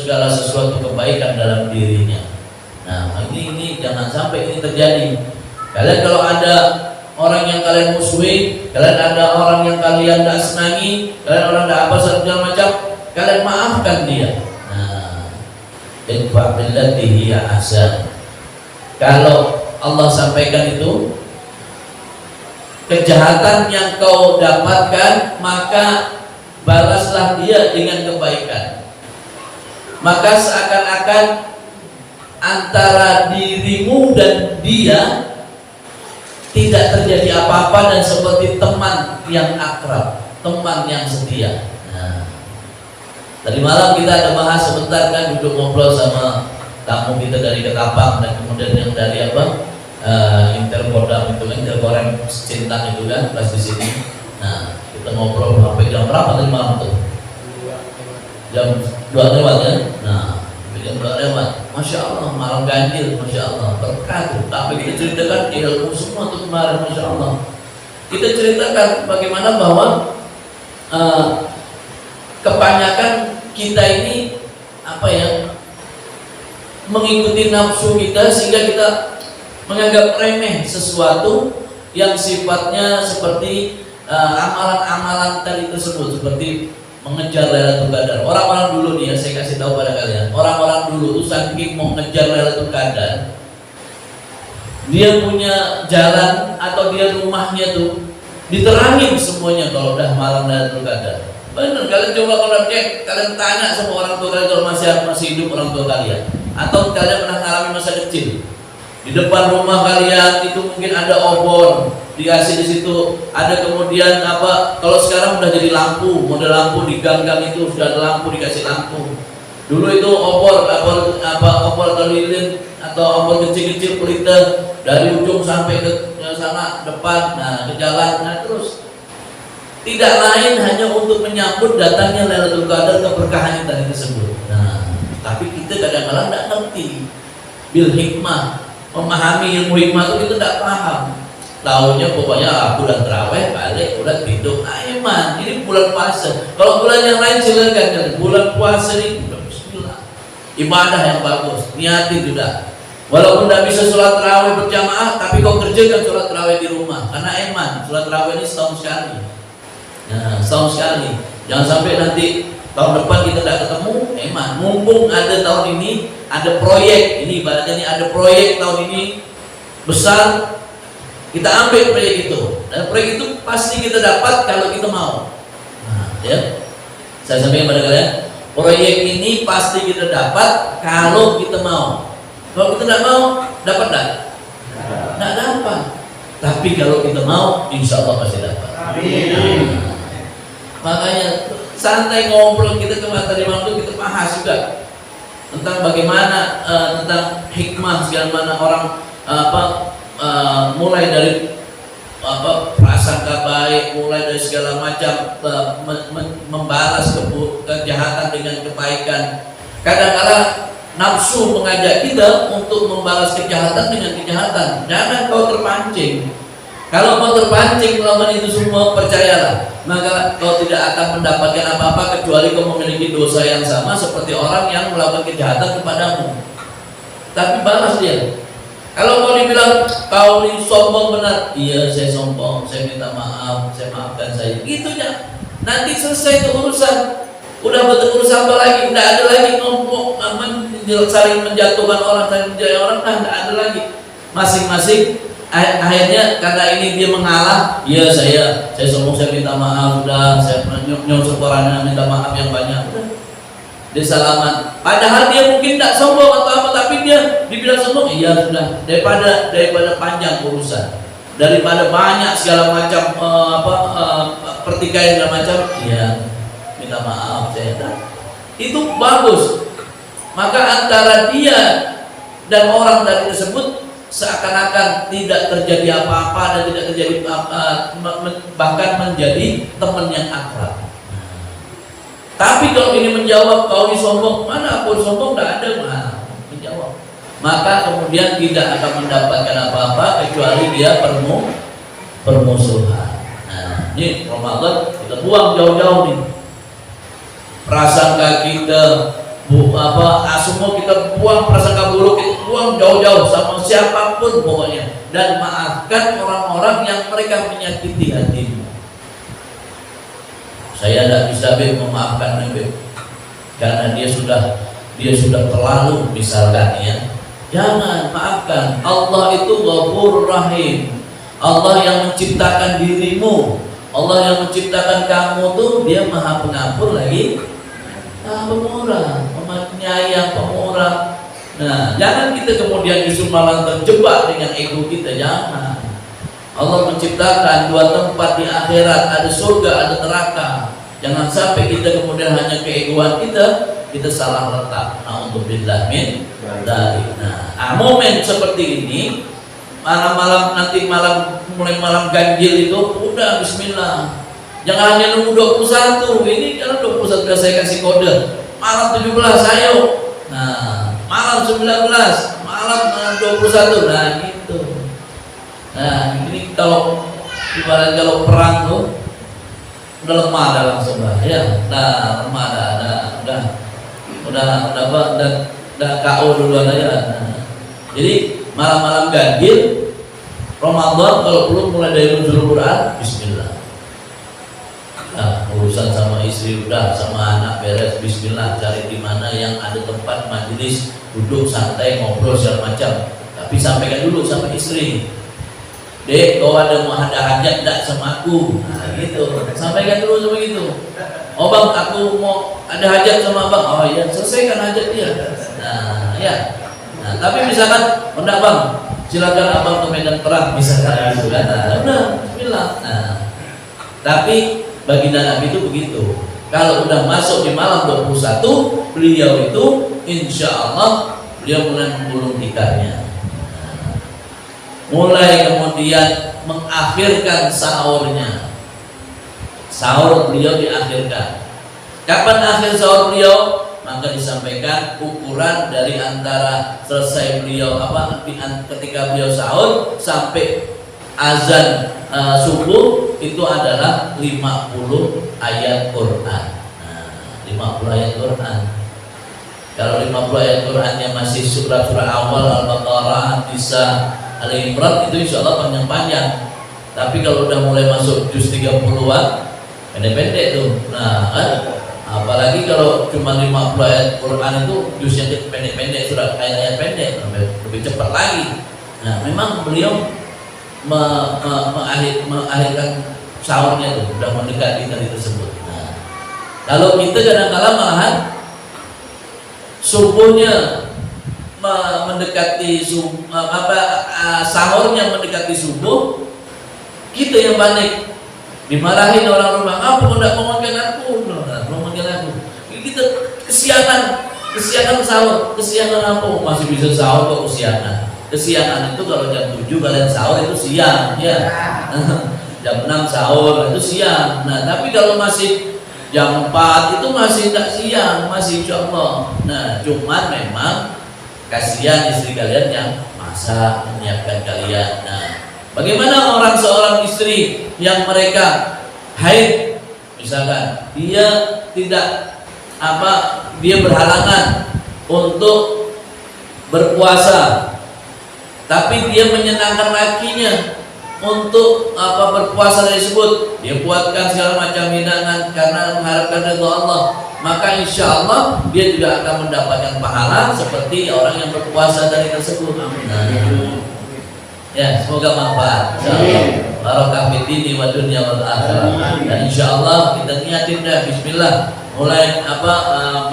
segala sesuatu kebaikan dalam dirinya. Nah, ini jangan sampai ini terjadi. Kalian kalau ada orang yang kalian musuhi, kalian ada orang yang kalian tidak senangi, kalian orang tidak apa segala macam, kalian maafkan dia. Nah, idfa' billati hiya ahsan. Kalau Allah sampaikan itu, kejahatan yang kau dapatkan, maka balaslah dia dengan kebaikan. Maka seakan-akan antara dirimu dan dia tidak terjadi apa-apa dan seperti teman yang akrab, teman yang setia. Nah, tadi malam kita ada bahas sebentar kan, duduk ngobrol sama tamu kita dari Ketapang dan kemudian yang dari Interpodam itu kan, Interkorem Cinta itu kan, pas di sini. Nah, kita ngobrol sampai jam berapa tadi malam tuh? Jam 2 lewat ya. Nah, jam 2 lewat. Masya Allah, malam ganjil, Masya Allah, berkah. Tapi kita ceritakan ilmu semua tuh kemarin, Masya Allah. Kita ceritakan bagaimana bahwa kebanyakan kita ini apa ya, mengikuti nafsu kita sehingga kita menganggap remeh sesuatu yang sifatnya seperti amalan-amalan tadi tersebut, seperti mengejar Lailatul Qadar. Orang-orang dulu nih ya, saya kasih tahu pada kalian, orang-orang dulu tuh saking mau mengejar Lailatul Qadar, dia punya jalan atau dia rumahnya tuh diterangin semuanya kalau udah malam Lailatul Qadar. Bener, kalian coba kalau cek, kalian tanya sama orang tua kalian kalau masih hidup orang tua kalian, atau kalian pernah mengalami masa kecil. Di depan rumah kalian itu mungkin ada obor dikasih di situ, ada kemudian apa, kalau sekarang udah jadi lampu, model lampu di gang-gang itu sudah ada lampu, dikasih lampu. Dulu itu obor atau lilin atau obor kecil-kecil pelita dari ujung sampai ke sana depan, nah ke jalan, nah terus tidak lain hanya untuk menyambut datangnya Lailatul Qadar, keberkahan yang tadi tersebut. Nah, tapi kita kadang-kadang tidak ngerti bil hikmah, memahami ilmu hikmah itu kita tidak paham. Tahunya pokoknya aku udah terawih balik, udah tidur. Aiman, ini bulan puasa. Kalau bulan yang lain silakan, bulan puasa ini udah bismillah, ibadah yang bagus, niatin sudah. Walaupun tidak bisa sholat terawih berjamaah, tapi kau kerjakan sholat terawih di rumah. Karena iman, sholat terawih ini setahun sekali. Nah, setahun sekali. Jangan sampai nanti tahun depan kita tidak ketemu. Iman, mumpung ada tahun ini, ada proyek. Ini ibaratnya ini ada proyek tahun ini besar, kita ambil proyek itu. Dan proyek itu pasti kita dapat kalau kita mau. Nah, ya, saya sampaikan pada kalian, proyek ini pasti kita dapat kalau kita mau. Kalau kita tidak mau, dapat tidak? Tidak dapat. Tapi kalau kita mau, insya Allah pasti dapat. Amin. Makanya santai ngobrol kita kemarin tadi malam itu kita bahas juga tentang bagaimana tentang hikmah segala mana orang mulai dari prasangka baik, mulai dari segala macam membalas kejahatan dengan kebaikan. Kadang-kadang nafsu mengajak kita untuk membalas kejahatan dengan kejahatan. Jangan kau terpancing. Kalau kau terpancing melakukan itu semua, percayalah, maka kau tidak akan mendapatkan apa-apa kecuali kau memiliki dosa yang sama seperti orang yang melakukan kejahatan kepadamu. Tapi balas dia. Kalau kau dibilang kau ini sombong, benar, iya saya sombong, saya minta maaf, saya maafkan saya. Gitu ya. Nanti selesai itu urusan. Udah berurusan apa lagi? Tidak ada lagi ngomong saling menjatuhkan orang, saling menjatuhkan orang, tidak ada lagi. Masing-masing akhirnya karena ini dia mengalah, ya saya sombong, saya minta maaf, udah saya nyosok orangnya minta maaf yang banyak, udah dia selamat. Padahal dia mungkin tidak sombong atau apa, tapi dia dibilang sombong, iya sudah, daripada panjang urusan, daripada banyak segala macam pertikaian segala macam, iya minta maaf saya dah. Itu bagus. Maka antara dia dan orang tadi tersebut seakan-akan tidak terjadi apa-apa dan tidak terjadi bahkan menjadi teman yang akrab. Tapi kalau ini menjawab kau ini sombong, mana aku sombong, tidak ada menjawab. Maka kemudian tidak akan mendapatkan apa-apa kecuali dia permusuhan. Nah, ini Ramadan kita buang jauh-jauh nih. Prasangka kita, semua kita buang prasangka buruk, itu buang jauh-jauh sama siapapun pokoknya, dan maafkan orang-orang yang mereka menyakiti hatimu. Saya tidak bisa memaafkan Beb, karena dia sudah terlalu, misalkan ya. Jangan, maafkan. Allah itu Ghafurur Rahim. Allah yang menciptakan dirimu, Allah yang menciptakan kamu tuh, dia Maha Pengampun lagi pemurah, penyayang, pemurah. Nah, jangan kita kemudian justru malah terjebak dengan ego kita. Jangan. Allah menciptakan dua tempat di akhirat, ada surga, ada neraka. Jangan sampai kita kemudian hanya keegoan kita salah letak. Nah, untuk billah min dzalik. Nah, momen seperti ini, malam-malam nanti mulai malam ganjil itu udah bismillah. Jangan hanya nunggu 21. Ini karena 21 sudah saya kasih kode. Malam 17 ayo. Nah, malam 19, malam 21. Nah, gitu. Nah, ini kalau ibarat kalau perang tuh udah lemah dah langsung lah. Ya, lemah dah. Udah KO duluan aja. Nah, jadi malam-malam ganjil Ramadan kalau belum mulai dari nuzul Quran, bismillah. Nah, urusan sama istri udah, sama anak beres, bismillah. Cari di mana yang ada tempat majelis, duduk santai ngobrol segala macam. Tapi sampaikan dulu sama istri. Dek, kau mau ada hajat enggak sama aku? Nah, gitu. Sampaikan dulu sama gitu. Oh bang, aku mau ada hajat sama bang. Oh iya, selesaikan hajat dia. Nah, ya. Nah, tapi misalkan, enggak bang, silakan abang ke medan perang, misalkan gitu kan. Nah, bismillah. Nah, tapi baginda Nabi itu begitu. Kalau udah masuk di malam 21, beliau itu insya Allah beliau mulai menggulung tikarnya. Mulai kemudian mengakhirkan sahurnya. Sahur beliau diakhirkan. Kapan akhir sahur beliau? Maka disampaikan ukuran dari antara selesai beliau ketika beliau sahur sampai azan subuh itu adalah 50 ayat Quran. Nah, 50 ayat Quran. Kalau 50 ayat Qurannya masih surah-surah awal Al-Baqarah, An-Nisa, Al-Imran, itu insya Allah panjang-panjang. Tapi kalau udah mulai masuk juz 30-an, pendek-pendek tuh. Nah, apalagi kalau cuma 50 ayat Quran itu juznya pendek-pendek, surat ayat-ayat pendek, lebih cepat lagi. Nah, memang beliau mengakhirkan sahurnya itu sudah mendekati tadi tersebut. Nah, kalau kita kadang-kala malahan subuhnya mendekati sahurnya mendekati subuh, kita yang panik, dimarahin orang rumah, apa tidak memanggil aku, belum manggil aku. Kita kesiangan sahur, kesiangan apa? Masih bisa sahur kok kesiangan. Kesiangan itu kalau jam 7 kalian sahur itu siang, ya. Jam 6 sahur itu siang. Nah, tapi kalau masih jam 4 itu masih tidak siang, masih insya Allah. Nah, cuman memang kasihan istri kalian yang masak, menyiapkan kalian. Nah, bagaimana seorang istri yang mereka haid, misalkan dia dia berhalangan untuk berpuasa, tapi dia menyenangkan lakinya untuk berpuasa tersebut, dia buatkan segala macam hidangan karena mengharapkan ridha Allah, maka insya Allah dia juga akan mendapatkan pahala seperti orang yang berpuasa dari tersebut. Amin. Ya, semoga manfaat. Insyaallah. Barokah fid dini wa dunya wal akhirah. Dan insyaallah kita niatin dah bismillah. Mulai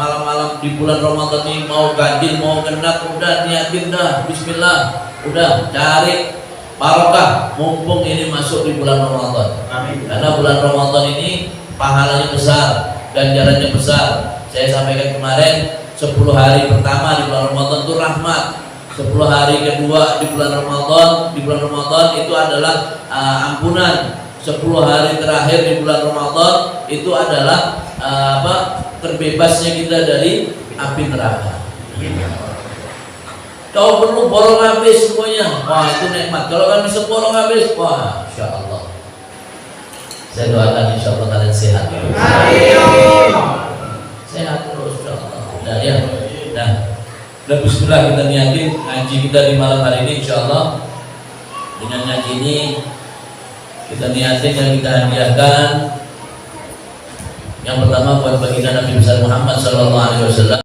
malam-malam di bulan Ramadan ini mau ganjil mau genap udah niatin dah bismillah. Udah cari barokah mumpung ini masuk di bulan Ramadan. Amin. Karena bulan Ramadan ini pahalanya besar, ganjarannya besar. Saya sampaikan kemarin 10 hari pertama di bulan Ramadan itu rahmat. 10 hari kedua di bulan Ramadan itu adalah ampunan. 10 hari terakhir di bulan Ramadan itu adalah terbebasnya kita dari api neraka. Kau perlu borong habis semuanya, wah itu nikmat. Kalau kan bisa borong habis, wah insya Allah. Saya doakan insya Allah kalian sehat. Amin. Sehat terus insya Allah. Nah, ya. Nah, dan bismillah kita niatin ngaji kita di malam hari ini insyaallah. Dengan ngaji ini kita niatin yang kita hadiahkan. Yang pertama buat baginda Nabi besar Muhammad sallallahu alaihi wasallam.